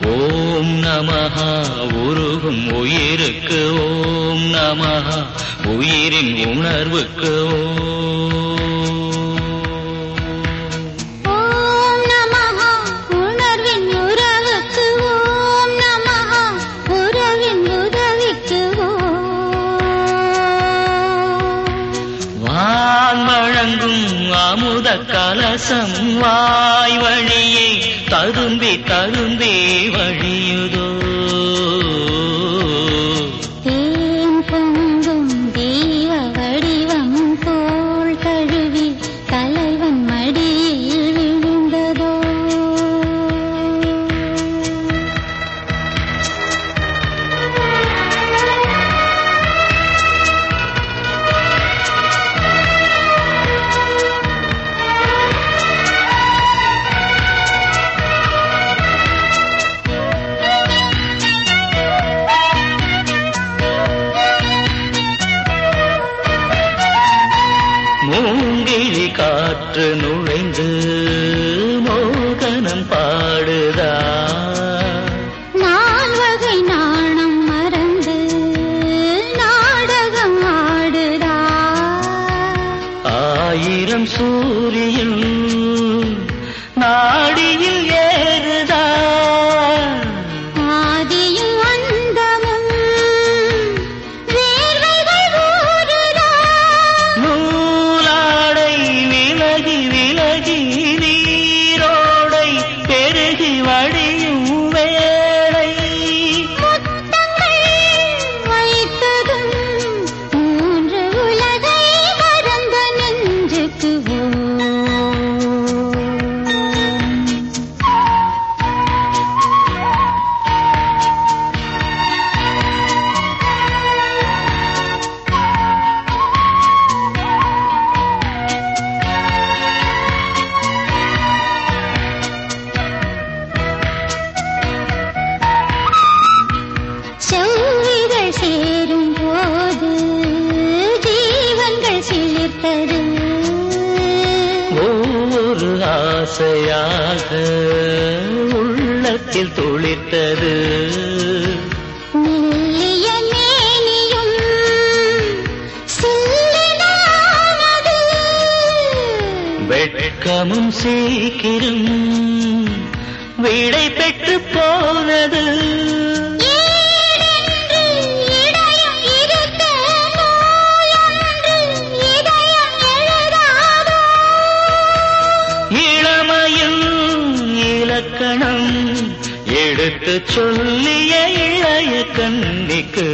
ஓம் நமஹ உருகும் உயிருக்கு ஓம் நமஹ உயிரின் உணர்வுக்கு ஓம் நமஹ உணர்வின் உறவுக்கு ஓம் நமஹ உறவின் உதவிக்கு வான் வழங்கும் அமுத கலசம் வாய் வழியே ததும்பி ததும்பி வழியுதோ தேன் பொங்கும் தெய்வ வடிவம் போல் தழுவி தலைவன் மடியில் விழுந்ததோ மூங்கிலி காற்று நுழைந்து மோகனம் பாடுதா நால்வகை நாணம் மறந்து நாடகம் ஆடுதா ஆயிரம் சூரியன் நாடியில் ஏறுதா ஆதியும் அந்தமும் வேர்வைகள் ஊறுதா நூலாடை விலகி விலகி நீரோடை பெருகி வடியும் வேளை முத்தங்கள் வைத்ததும் மூன்று உலகை மறந்த நெஞ்சுக்கு செவ்விகள் சேரும் போது ஜீவன்கள் சிலிர்த்தது ஒவ்வொரு ஆசையாக உள்ளத்தில் துளிர்த்தது மெல்லிய மேனியும் சில்லினானது வெட்கமும் சீக்கிரம் விடை பெற்று போனது ஈடென்று இதயம் இருக்க நூலொன்று இதயம் எழுதாதோ இளமையும் இலக்கணம் எடுத்து சொல்லிய இளைய கண்ணிக்கு